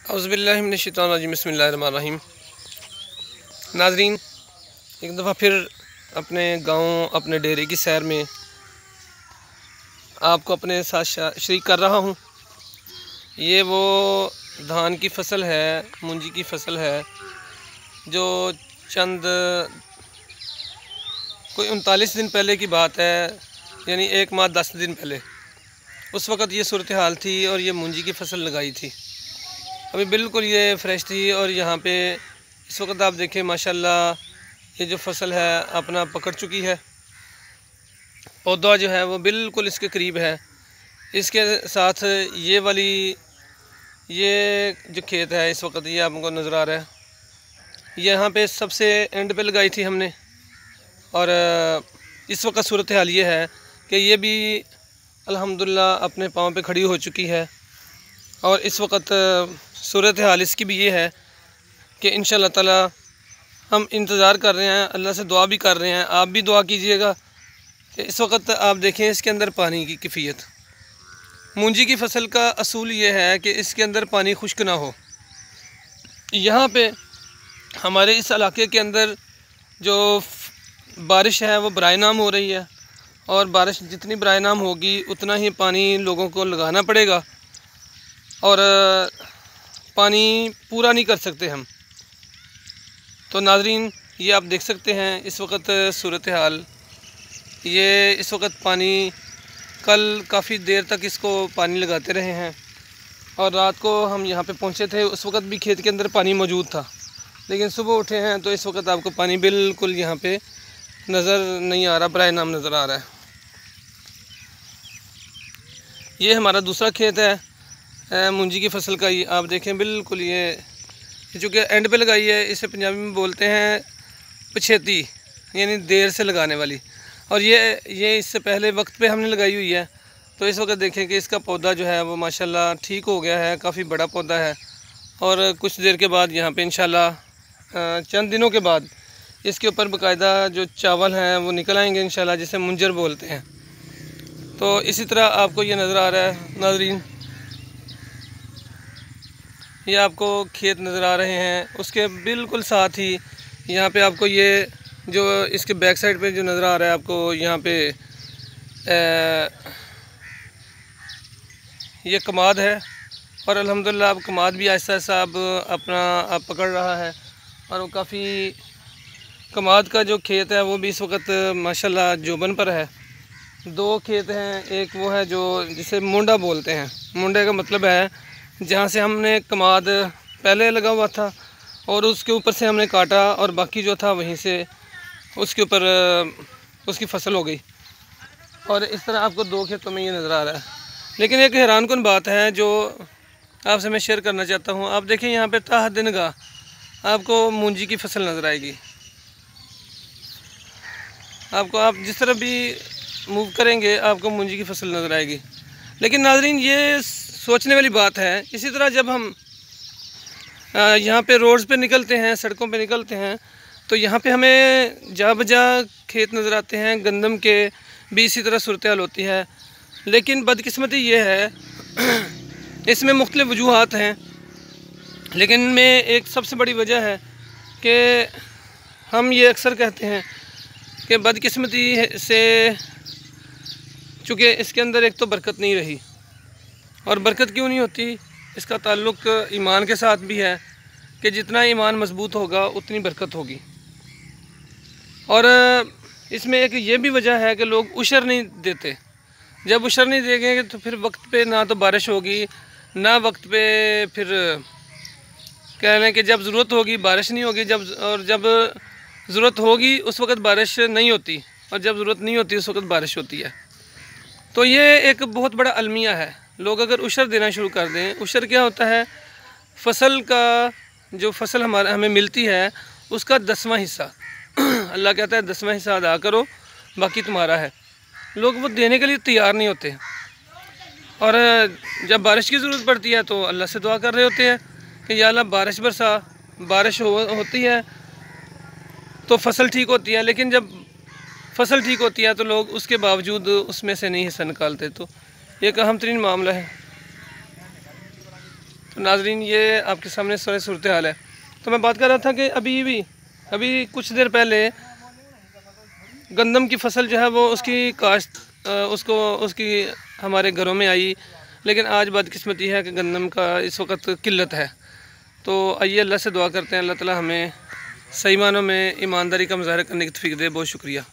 औज़ुबिल्लाहि मिनश्शैतानिर्रजीम बिस्मिल्लाहिर्रहमानिर्रहीम। नाज़रीन, एक दफ़ा फिर अपने गांव अपने डेरे की सैर में आपको अपने साथ शरीक कर रहा हूं। ये वो धान की फसल है, मुंजी की फसल है, जो चंद कोई 39 दिन पहले की बात है, यानी 1 माह 10 दिन पहले उस वक़्त ये सूरत हाल थी और ये मुंजी की फसल लगाई थी। अभी बिल्कुल ये फ्रेश थी और यहाँ पे इस वक्त आप देखें माशाल्लाह ये जो फसल है अपना पकड़ चुकी है। पौधा जो है वो बिल्कुल इसके करीब है। इसके साथ ये वाली ये जो खेत है इस वक्त ये आपको नज़र आ रहा है, यहाँ पे सबसे एंड पे लगाई थी हमने। और इस वक्त सूरत हाल ये है कि ये भी अल्हम्दुलिल्लाह अपने पाँव पे खड़ी हो चुकी है। और इस वक्त सूरत हाल इसकी भी ये है कि इंशाअल्लाह ताला हम इंतज़ार कर रहे हैं, अल्लाह से दुआ भी कर रहे हैं। आप भी दुआ कीजिएगा कि इस वक्त आप देखें इसके अंदर पानी की कैफियत। मूंजी की फसल का असूल ये है कि इसके अंदर पानी खुश्क ना हो। यहाँ पे हमारे इस इलाके के अंदर जो बारिश है वो बराए नाम हो रही है, और बारिश जितनी बराए नाम होगी उतना ही पानी लोगों को लगाना पड़ेगा, और पानी पूरा नहीं कर सकते हम। तो नाज़रीन, ये आप देख सकते हैं इस वक्त सूरत हाल। ये इस वक्त पानी कल काफ़ी देर तक इसको पानी लगाते रहे हैं, और रात को हम यहाँ पे पहुँचे थे उस वक्त भी खेत के अंदर पानी मौजूद था। लेकिन सुबह उठे हैं तो इस वक्त आपको पानी बिल्कुल यहाँ पे नज़र नहीं आ रहा, बराए नाम नज़र आ रहा है। ये हमारा दूसरा खेत है मुंजी की फसल का। ये आप देखें बिल्कुल ये चूँकि एंड पे लगाई है, इसे पंजाबी में बोलते हैं पछेती, यानी देर से लगाने वाली। और ये इससे पहले वक्त पे हमने लगाई हुई है। तो इस वक्त देखें कि इसका पौधा जो है वो माशाल्लाह ठीक हो गया है, काफ़ी बड़ा पौधा है। और कुछ देर के बाद यहाँ पे इंशाल्लाह चंद दिनों के बाद इसके ऊपर बाकायदा जो चावल हैं वो निकल आएंगे इंशाल्लाह, जिसे मुंजर बोलते हैं। तो इसी तरह आपको ये नज़र आ रहा है नाज़रीन, ये आपको खेत नज़र आ रहे हैं। उसके बिल्कुल साथ ही यहाँ पे आपको ये जो इसके बैक साइड पे जो नज़र आ रहा है आपको, यहाँ पे ये कमाद है। और अल्हम्दुलिल्लाह अब कमाद भी ऐसा ऐसा अब अपना आप पकड़ रहा है। और वो काफ़ी कमाद का जो खेत है वो भी इस वक्त माशाल्लाह जोबन पर है। 2 खेत हैं, एक वो है जो जिसे मुंडा बोलते हैं। मुंडे का मतलब है जहाँ से हमने कमाद पहले लगा हुआ था और उसके ऊपर से हमने काटा, और बाकी जो था वहीं से उसके ऊपर उसकी फसल हो गई। और इस तरह आपको 2 खेतों में ये नज़र आ रहा है। लेकिन एक हैरानकुन बात है जो आपसे मैं शेयर करना चाहता हूँ। आप देखें यहाँ पे ताह दिनगा आपको मुंजी की फसल नज़र आएगी। आपको आप जिस तरह भी मूव करेंगे आपको मुंजी की फसल नज़र आएगी। लेकिन नाज़रीन, ये सोचने वाली बात है। इसी तरह जब हम यहाँ पे रोड्स पे निकलते हैं, सड़कों पे निकलते हैं, तो यहाँ पे हमें जा बजा खेत नज़र आते हैं। गंदम के भी इसी तरह सूरत हाल होती है। लेकिन बदकिस्मती ये है इसमें मुख्तलिफ वजूहात हैं, लेकिन इनमें एक सबसे बड़ी वजह है कि हम ये अक्सर कहते हैं कि बदकिस्मती से चूँकि इसके अंदर एक तो बरकत नहीं रही। और बरकत क्यों नहीं होती, इसका ताल्लुक़ ईमान के साथ भी है कि जितना ईमान मजबूत होगा उतनी बरकत होगी। और इसमें एक ये भी वजह है कि लोग उशर नहीं देते। जब उशर नहीं देंगे तो फिर वक्त पे ना तो बारिश होगी, ना वक्त पे फिर कह लें कि जब ज़रूरत होगी बारिश नहीं होगी, जब ज़रूरत होगी उस वक़्त बारिश नहीं होती, और जब ज़रूरत नहीं होती उस वक़्त बारिश होती है। तो ये एक बहुत बड़ा अलमिया है। लोग अगर उशर देना शुरू कर दें, उशर क्या होता है, फसल का जो फसल हमें मिलती है उसका 10वां हिस्सा अल्लाह कहता है 10वां हिस्सा अदा करो, बाकी तुम्हारा है। लोग वो देने के लिए तैयार नहीं होते। और जब बारिश की ज़रूरत पड़ती है तो अल्लाह से दुआ कर रहे होते हैं कि या अल्लाह बारिश बरसा। बारिश होती है तो फसल ठीक होती है, लेकिन जब फसल ठीक होती है तो लोग उसके बावजूद उसमें से नहीं हिस्सा निकालते। तो ये एक अहम तरीन मामला है। तो नाजरीन, ये आपके सामने सारी सूरत हाल है। तो मैं बात कर रहा था कि अभी कुछ देर पहले गंदम की फसल जो है वो उसकी काश्त उसकी हमारे घरों में आई, लेकिन आज बदकिस्मती है कि गंदम का इस वक्त किल्लत है। तो आइए अल्लाह से दुआ करते हैं, अल्लाह ताला हमें सही मानों में ईमानदारी का मुजाहरा करने की तौफीक दे। बहुत शुक्रिया।